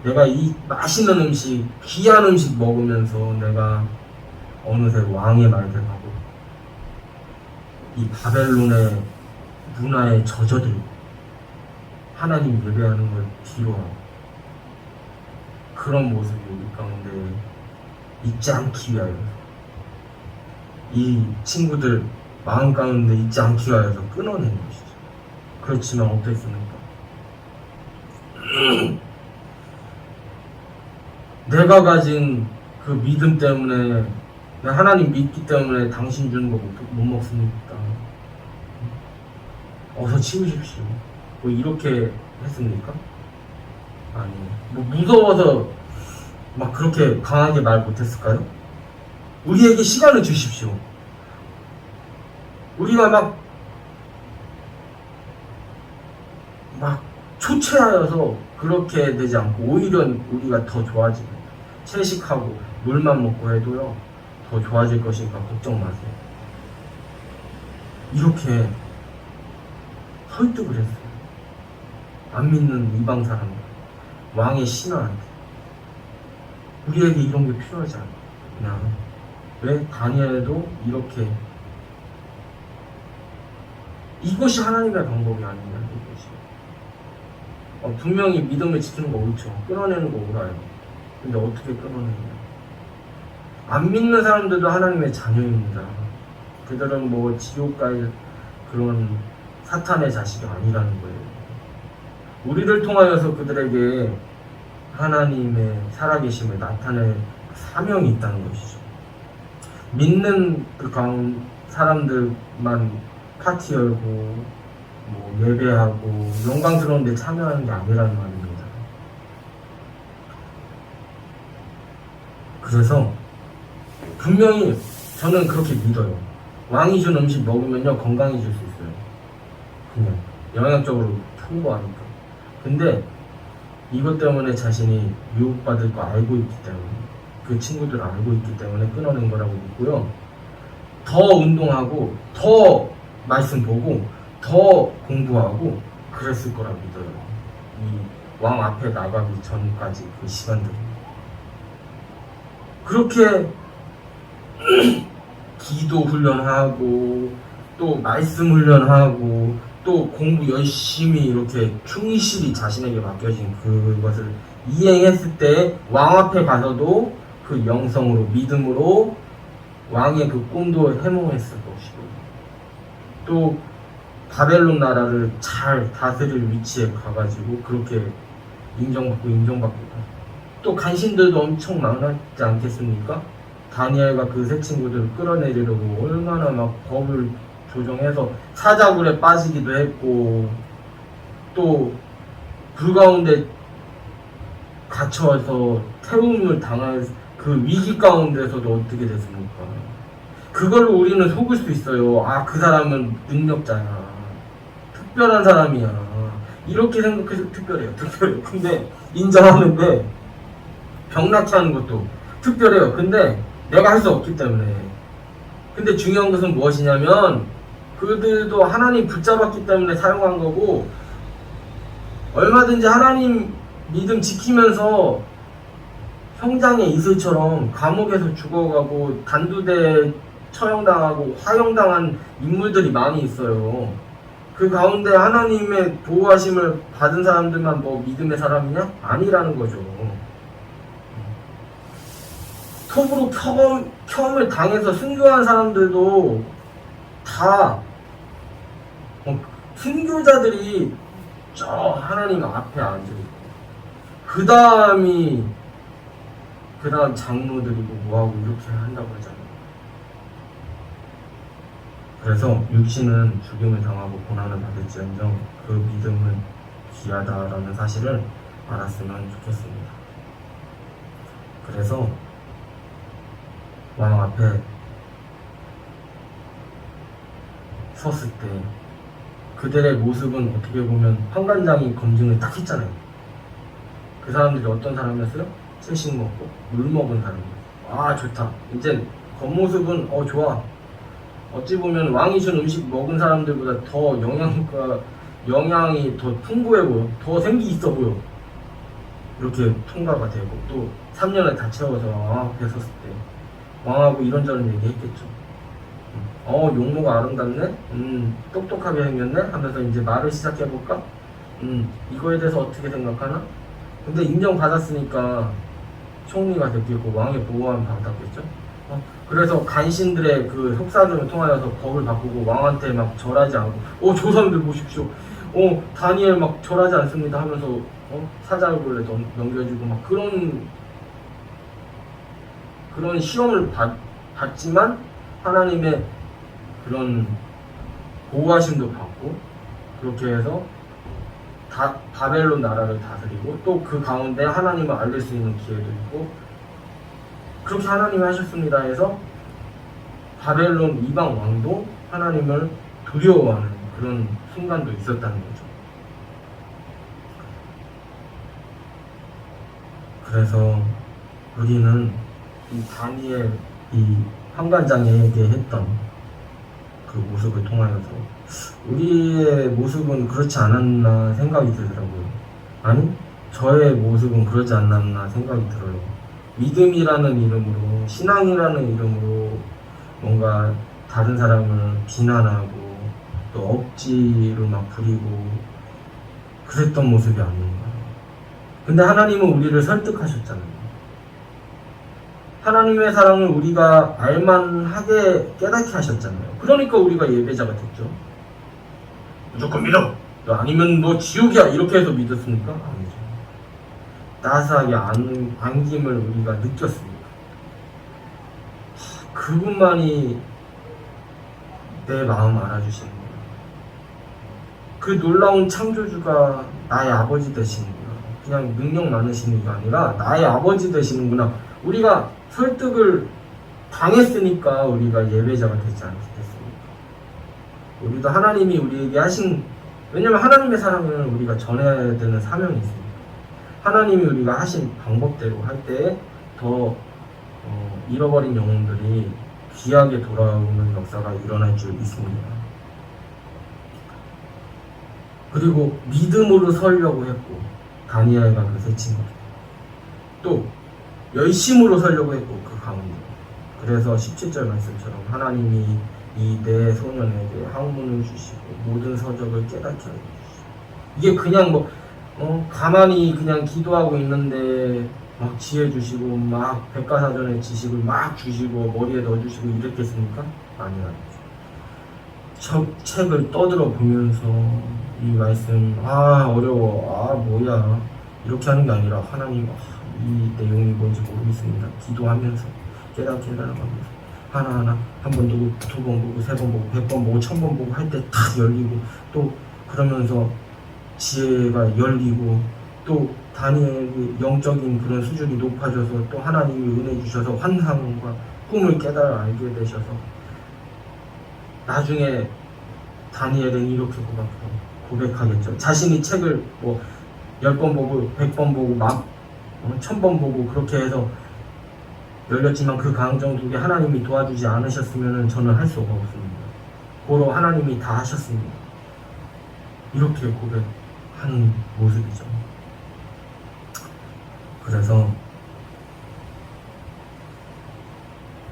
내가 이 맛있는 음식, 귀한 음식 먹으면서 내가 어느새 왕의 말들 하고 이 바벨론의 문화에 젖어들고 하나님 예배하는 걸 뒤로하고 그런 모습이 우리 가운데 있지 않기 위하여 이 친구들 마음 가운데 있지 않기 위하여서 끊어낸 것이죠. 그렇지만 어떻습니까? 내가 가진 그 믿음 때문에 내가 하나님 믿기 때문에 당신 주는 거 못 먹습니까? 어서 치우십시오. 뭐 이렇게 했습니까? 아니, 뭐 무서워서 막 그렇게 강하게 말 못했을까요? 우리에게 시간을 주십시오. 우리가 막 초췌하여서 그렇게 되지 않고 오히려 우리가 더 좋아지고 채식하고 물만 먹고 해도요 더 좋아질 것이니까 걱정 마세요. 이렇게 설득을 했어요. 안 믿는 이방 사람들, 왕의 신하한테 우리에게 이런 게 필요하지 않냐? 왜 다니엘도 이렇게 이것이 하나님의 방법이 아니냐 이것이. 분명히 믿음을 지키는 거 옳죠. 끊어내는 거 옳아요. 근데 어떻게 끊어내냐? 안 믿는 사람들도 하나님의 자녀입니다. 그들은 뭐 지옥 갈 그런 사탄의 자식이 아니라는 거예요. 우리를 통하여서 그들에게 하나님의 살아계심을 나타낼 사명이 있다는 것이죠. 믿는 그 가운 사람들만 파티 열고 뭐 예배하고 영광스러운 데 참여하는 게 아니라는 말입니다. 그래서 분명히 저는 그렇게 믿어요. 왕이 준 음식 먹으면요 건강해질 수 있어요. 그냥 영양적으로 풍부하니까. 근데 이것 때문에 자신이 유혹받을 거 알고 있기 때문에 그 친구들 알고 있기 때문에 끊어낸 거라고 믿고요. 더 운동하고 더 말씀 보고 더 공부하고 그랬을 거라고 믿어요. 이 왕 앞에 나가기 전까지 그 시간들 그렇게 기도 훈련하고 또 말씀 훈련하고 또 공부 열심히 이렇게 충실히 자신에게 맡겨진 그것을 이행했을 때 왕 앞에 가서도 그 영성으로 믿음으로 왕의 그 꿈도 해몽했을 것이고 또 바벨론 나라를 잘 다스릴 위치에 가가지고 그렇게 인정받고 또 간신들도 엄청 많았지 않겠습니까? 다니엘과 그 세 친구들을 끌어내리려고 얼마나 막 법을 조정해서 사자굴에 빠지기도 했고 또 불 가운데 갇혀서 태움을 당할 그 위기 가운데서도 어떻게 됐습니까? 그걸로 우리는 속을 수 있어요. 아, 그 사람은 능력자야. 특별한 사람이야. 이렇게 생각해서 특별해요. 근데 인정하는데 병나게 하는 것도 특별해요. 근데 내가 할 수 없기 때문에. 근데 중요한 것은 무엇이냐면 그들도 하나님 붙잡았기 때문에 사용한 거고 얼마든지 하나님 믿음 지키면서 형장의 이슬처럼 감옥에서 죽어가고 단두대에 처형당하고 화형당한 인물들이 많이 있어요. 그 가운데 하나님의 보호하심을 받은 사람들만 뭐 믿음의 사람이냐? 아니라는 거죠. 톱으로 켬을 당해서 순교한 사람들도 다 순교자들이 저 하나님 앞에 앉아있고 그 다음 장로들이고 뭐하고 이렇게 한다고 하잖아요. 그래서 육신은 죽임을 당하고 고난을 받을지언정 그 믿음은 귀하다라는 사실을 알았으면 좋겠습니다. 그래서 왕 앞에 섰을 때 그들의 모습은 어떻게 보면 판관장이 검증을 딱 했잖아요. 그 사람들이 어떤 사람이었어요? 채식 먹고 물 먹은 사람이에요. 아, 좋다. 이제 겉모습은 좋아. 어찌 보면 왕이 준 음식 먹은 사람들보다 더 영양이 더 풍부해 보여. 더 생기 있어 보여. 이렇게 통과가 되고 또 3년을 다 채워서 왕 앞에 섰을 때 왕하고 이런저런 얘기 했겠죠. 용모가 아름답네? 똑똑하게 생겼네? 하면서 이제 말을 시작해볼까? 이거에 대해서 어떻게 생각하나? 근데 인정받았으니까 총리가 됐겠고 왕의 보호함 받았겠죠? 그래서 간신들의 그 속사정을 통하여서 법을 바꾸고 왕한테 막 절하지 않고 저 사람들 보십시오. 다니엘 막 절하지 않습니다 하면서 사자굴에 넘겨주고 막 그런 시험을 받지만 하나님의 그런 보호하심도 받고 그렇게 해서 바벨론 나라를 다스리고 또 그 가운데 하나님을 알릴 수 있는 기회도 있고 그렇게 하나님이 하셨습니다 해서 바벨론 이방 왕도 하나님을 두려워하는 그런 순간도 있었다는 거죠. 그래서 우리는 이 다니엘 이 환관장에게 했던 그 모습을 통하여서 우리의 모습은 그렇지 않았나 생각이 들더라고요. 아니, 저의 모습은 그러지 않았나 생각이 들어요. 믿음이라는 이름으로, 신앙이라는 이름으로 뭔가 다른 사람을 비난하고 또 억지로 막 부리고 그랬던 모습이 아닌가. 근데 하나님은 우리를 설득하셨잖아요. 하나님의 사랑을 우리가 알만하게 깨닫게 하셨잖아요. 그러니까 우리가 예배자가 됐죠. 무조건 믿어! 아니면 뭐 지옥이야! 이렇게 해서 믿었습니까? 아니죠. 따스하게 안김을 우리가 느꼈습니다. 그분만이 내 마음 알아주시는 거예요. 그 놀라운 창조주가 나의 아버지 되시는구나. 그냥 능력 많으시는 게 아니라 나의 아버지 되시는구나. 우리가 설득을 당했으니까 우리가 예배자가 되지 않겠습니까? 우리도 하나님이 우리에게 하신, 왜냐면 하나님의 사랑을 우리가 전해야 되는 사명이 있습니다. 하나님이 우리가 하신 방법대로 할 때 더 잃어버린 영혼들이 귀하게 돌아오는 역사가 일어날 줄 믿습니다. 그리고 믿음으로 서려고 했고 다니엘과 그 세 친구 또 열심으로 서려고 했고 그 가운데 그래서 17절 말씀처럼 하나님이 이 내 소년에게 학문을 주시고 모든 서적을 깨닫게 하여 주시고 이게 그냥 가만히 그냥 기도하고 있는데 막 지혜 주시고 막 백과사전의 지식을 막 주시고 머리에 넣어주시고 이랬겠습니까? 아니야. 책을 떠들어 보면서 이 말씀 어려워 뭐야 이렇게 하는 게 아니라 하나님 이 내용이 뭔지 모르겠습니다. 기도하면서 깨닫게 해달라면서 하나하나 한 번 보고 두 번 보고 세 번 보고 100번 보고 1000번 보고 할 때 다 열리고 또 그러면서 지혜가 열리고 또 다니엘의 영적인 그런 수준이 높아져서 또 하나님이 은혜 주셔서 환상과 꿈을 깨달아 알게 되셔서 나중에 다니엘은 이렇게 고백하겠죠. 자신이 책을 10번 보고 100번 보고 1000번 보고 그렇게 해서 열렸지만 그 강정 속에 하나님이 도와주지 않으셨으면 저는 할 수가 없습니다. 고로 하나님이 다 하셨습니다. 이렇게 고백하는 모습이죠. 그래서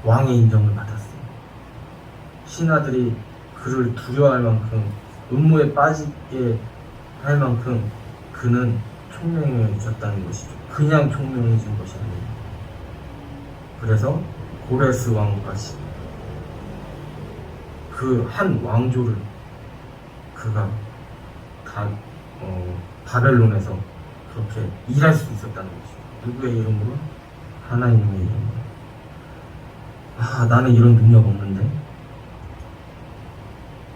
왕의 인정을 받았어요. 신하들이 그를 두려워할 만큼 음모에 빠지게 할 만큼 그는 총명해졌다는 것이죠. 그냥 총명해진 것이 아니에요. 그래서 고레스 왕까지 그 한 왕조를 그가 바벨론에서 그렇게 일할 수 있었다는 것이죠. 누구의 이름으로? 하나님의 이름으로. 나는 이런 능력 없는데,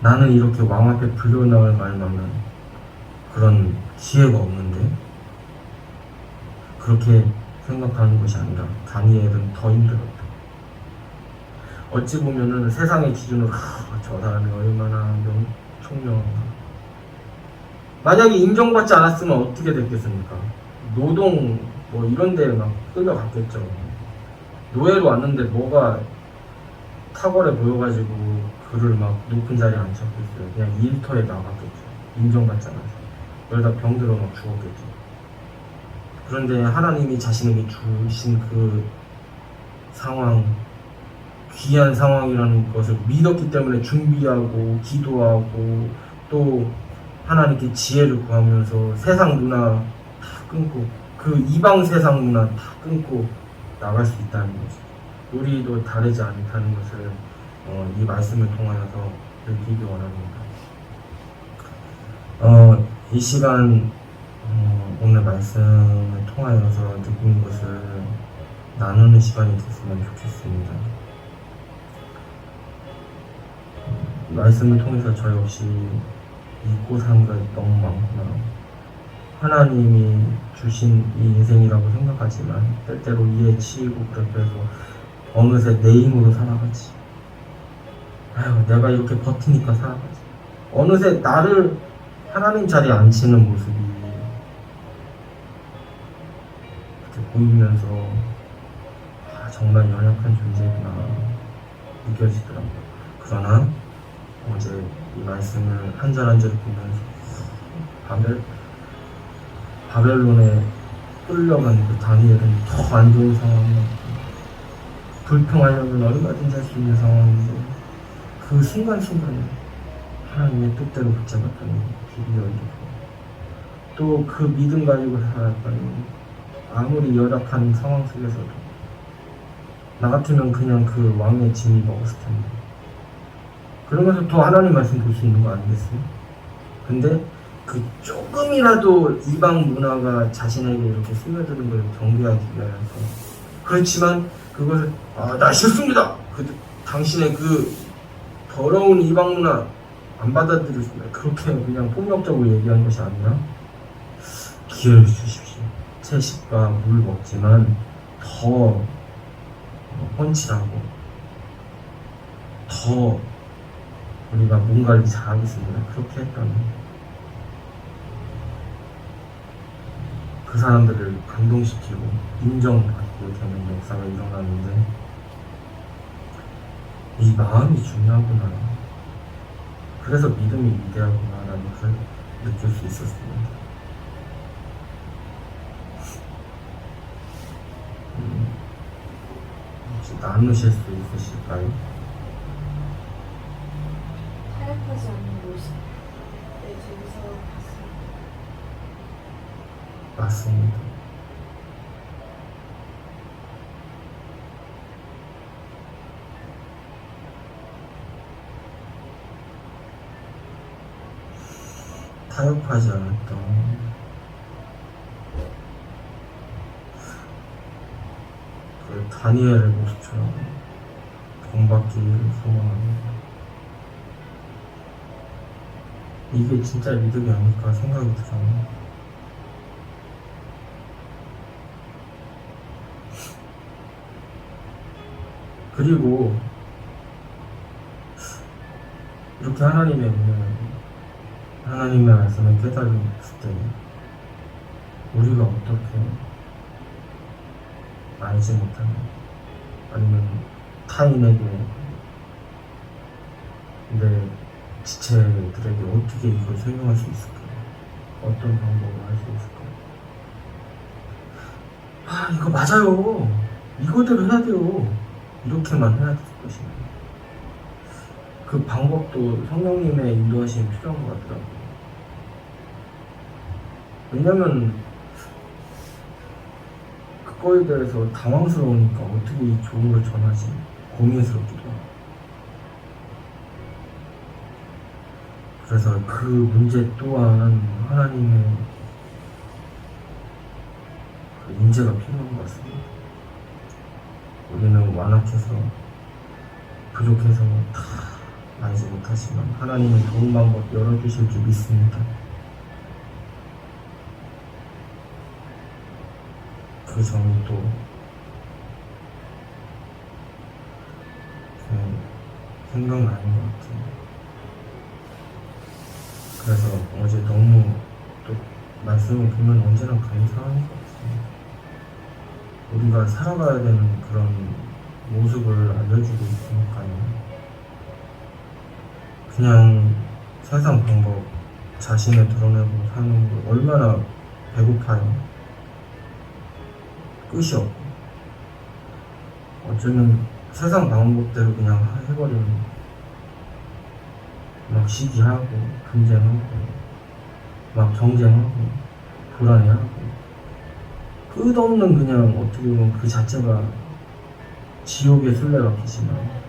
나는 이렇게 왕 앞에 불려나올 말만한 그런 기회가 없는데, 그렇게 생각하는 것이 아니라 다니엘은 더 힘들었다. 어찌 보면은 세상의 기준으로 저 사람이 얼마나 총명한가. 만약에 인정받지 않았으면 어떻게 됐겠습니까? 노동 이런 데에 막 끌려갔겠죠. 노예로 왔는데 뭐가 탁월해 보여가지고 그를 막 높은 자리에 앉혔겠어요. 그냥 일터에 나갔겠죠. 인정받지 않아서. 그러다 병들어 막 죽었겠죠. 그런데 하나님이 자신에게 주신 그 상황, 귀한 상황이라는 것을 믿었기 때문에 준비하고 기도하고 또 하나님께 지혜를 구하면서 세상 문화 다 끊고 그 이방 세상 문화 다 끊고 나갈 수 있다는 거죠. 우리도 다르지 않다는 것을 이 말씀을 통하여서 느끼기 원합니다. 이 시간 오늘 말씀을 통하여서 느낀 것을 나누는 시간이 됐으면 좋겠습니다. 말씀을 통해서 저 역시 잊고 산 것이 너무 많구나. 하나님이 주신 이 인생이라고 생각하지만 때때로 이에 치이고 그렇게 해서 어느새 내 힘으로 살아가지. 아유, 내가 이렇게 버티니까 살아가지. 어느새 나를 하나님 자리에 앉히는 모습이 이렇게 보이면서 정말 연약한 존재구나 느껴지더라고요. 그러나 어제 이 말씀을 한 절 한 절 보면서 바벨론에 끌려간 그 다니엘은 더 안 좋은 상황이었고 불평하려면 얼마든지 할 수 있는 상황인데 그 순간순간에 하나님의 뜻대로 붙잡았더니 길이 열리고 또 그 믿음 가지고 살았더니 아무리 열악한 상황 속에서도 나 같으면 그냥 그 왕의 짐이 먹었을 텐데 그러면서 더 하나님 말씀 볼 수 있는 거 아니겠어요? 근데 그 조금이라도 이방 문화가 자신에게 이렇게 스며드는 걸 경계하기 위해서 그렇지만 그것을 나 싫습니다. 당신의 그 더러운 이방 문화 안 받아들였습니다. 그렇게 그냥 폭력적으로 얘기한 것이 아니라 기회를 주십시오. 채식과 물 먹지만 더 펀치라고 더 우리가 뭔가를 잘하겠습니다. 그렇게 했다면 그 사람들을 감동시키고 인정받게 되는 역사가 일어나는데 이 마음이 중요하구나. 그래서 믿음이 위대하구나라는 것을 느낄 수 있었습니다. 혹시 나누실 수 있으실까요? 타협하지 않는 모습. 네, 저기서 봤습니다. 맞습니다. 타협하지 않았던 그 다니엘의 모습처럼 본받기를 소망합니다. 이게 진짜 믿음이 아닐까 생각이 들어요. 그리고 이렇게 하나님의 은혜를 하나님의 말씀을 깨달았을 때 우리가 어떻게 알지 못하는 아니면 타인에게 내 지체들에게 어떻게 이걸 설명할 수 있을까요? 어떤 방법을 할 수 있을까요? 이거 맞아요. 이거대로 해야 돼요. 이렇게만 해야 될 것입니다. 그 방법도 성령님의 인도하심이 필요한 것 같더라고요. 왜냐면 그거에 대해서 당황스러우니까 어떻게 이 좋은 걸 전하지 고민스럽기도 하고 그래서 그 문제 또한 하나님의 그 인재가 필요한 것 같습니다. 우리는 완악해서 부족해서 다 알지 못하지만 하나님은 좋은 방법 열어주실 줄 믿습니다. 그 점이 또 생각나는 것 같아요. 그래서 어제 너무 또 말씀을 보면 언제나 감사한 것 같습니다. 우리가 살아가야 되는 그런 모습을 알려주고 있으니까요. 그냥 세상 방법 자신을 드러내고 사는 거 얼마나 배고파요. 끝이 없고 어쩌면 세상 방법대로 그냥 해버리는, 막 시기하고 분쟁하고 막 경쟁하고 불안해하고 끝없는, 그냥 어떻게 보면 그 자체가 지옥의 술래같이지만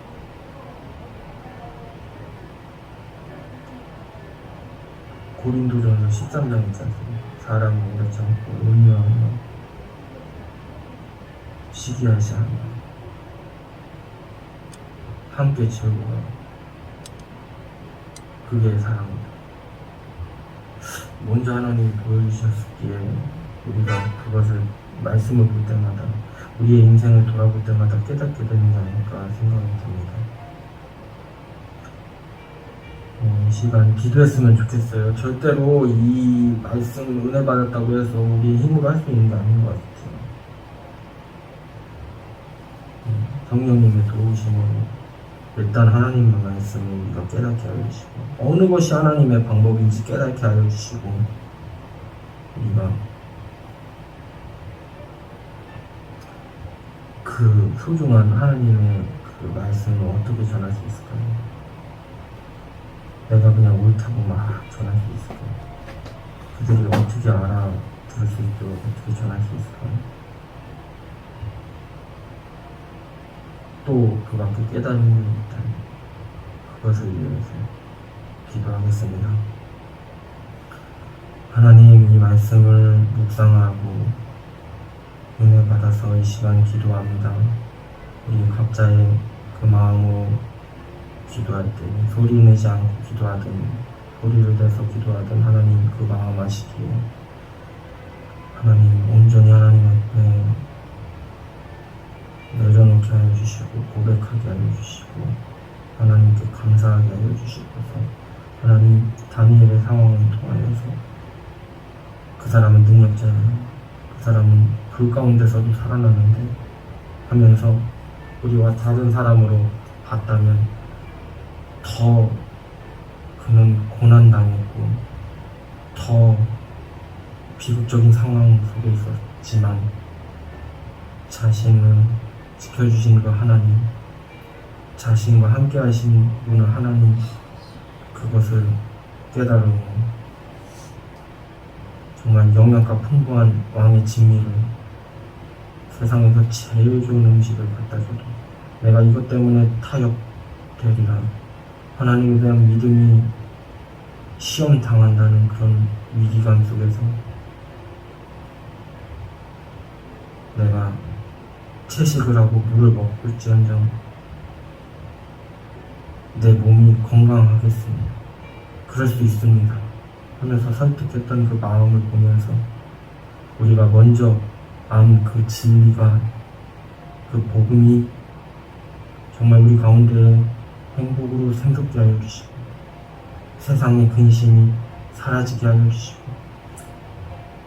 고린도전서 13장 있지 않습니까? 사람이 오래지 않고 온유하며 시기하지 않아 함께 즐거워. 그게 사랑입니다. 먼저 하나님이 보여주셨기에 우리가 그것을 말씀을 볼 때마다, 우리의 인생을 돌아볼 때마다 깨닫게 되는 게 아닐까 생각이 듭니다. 이 시간 기도했으면 좋겠어요. 절대로 이 말씀 은혜 받았다고 해서 우리의 힘으로 할 수 있는 게 아닌 것 같아요. 성령님의 도우심으로 일단 하나님의 말씀을 우리가 깨닫게 알려주시고, 어느 것이 하나님의 방법인지 깨닫게 알려주시고, 우리가 그 소중한 하나님의 그 말씀을 어떻게 전할 수 있을까요? 내가 그냥 옳다고 막 전할 수 있을까요? 그들이 어떻게 알아들을 수 있도록 어떻게 전할 수 있을까요? 또 그 밖에 깨달음이 있다면 그것을 위해서 기도하겠습니다. 하나님, 이 말씀을 묵상하고 은혜 받아서 이 시간 기도합니다. 우리 각자의 그 마음으로 기도할 때 소리 내지 않고 기도하든 소리를 내서 기도하든 하나님 그 마음 아시기에 하나님 온전히 하나님 앞에 내려놓게 하여 주시고 고백하게 하여 주시고 하나님께 감사하게 하여 주시고서 하나님 다니엘의 상황을 통하여서 그 사람은 능력자예요. 그 사람은 불 가운데서도 살아나는데 하면서 우리와 다른 사람으로 봤다면 더 그는 고난당했고 더 비극적인 상황 속에 있었지만 자신은 지켜주신 그 하나님, 자신과 함께 하신 분은 하나님, 그것을 깨달으며 정말 영양가 풍부한 왕의 진미를, 세상에서 제일 좋은 음식을 갖다 줘도 내가 이것 때문에 타협되리라, 하나님에 대한 믿음이 시험 당한다는 그런 위기감 속에서 내가 채식을 하고 물을 먹을지언정 내 몸이 건강하겠습니다. 그럴 수 있습니다 하면서 설득했던 그 마음을 보면서 우리가 먼저 안 그 진리가, 그 복음이 정말 우리 가운데 행복으로 생겼게 하여 주시고 세상의 근심이 사라지게 하여 주시고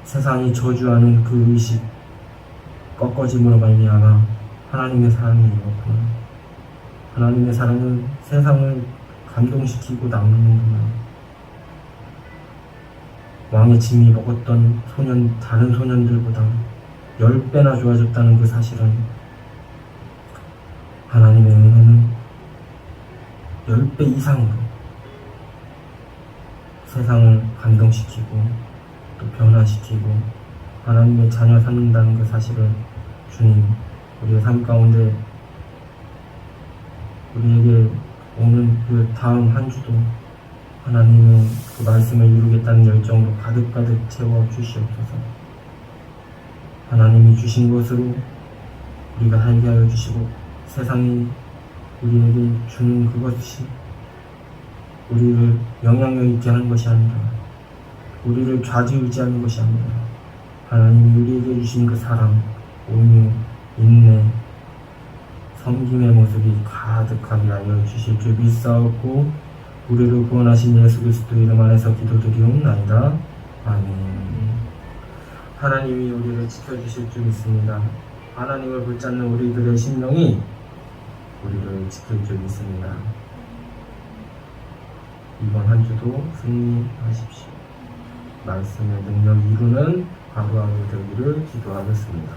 세상이 저주하는 그 의식 꺾어짐으로 말미암아 하나님의 사랑이 이렇구나, 하나님의 사랑은 세상을 감동시키고 남는구나, 왕의 짐이 먹었던 다른 소년들보다 10배나 좋아졌다는 그 사실은 하나님의 은혜는 10배 이상으로 세상을 감동시키고 또 변화시키고 하나님의 자녀 삼는다는 그 사실을 주님, 우리의 삶 가운데 우리에게 오는 그 다음 한 주도 하나님의 그 말씀을 이루겠다는 열정으로 가득가득 채워 주시옵소서. 하나님이 주신 것으로 우리가 살게 하여 주시고 세상이 우리에게 주는 그것이 우리를 영향력 있게 하는 것이 아니라 우리를 좌지우지하는 것이 아니라 하나님이 우리에게 주신 그 사랑, 온유, 인내, 섬김의 모습이 가득하게 하여 주실 줄 믿사옵고 우리를 구원하신 예수 그리스도 이름 안에서 기도드리옵나이다. 아멘. 하나님이 우리를 지켜주실 줄 믿습니다. 하나님을 붙잡는 우리들의 심령이 우리를 지킬 줄 믿습니다. 이번 한 주도 승리하십시오. 말씀의 능력 이루는 하루하루 되기를 기도하겠습니다.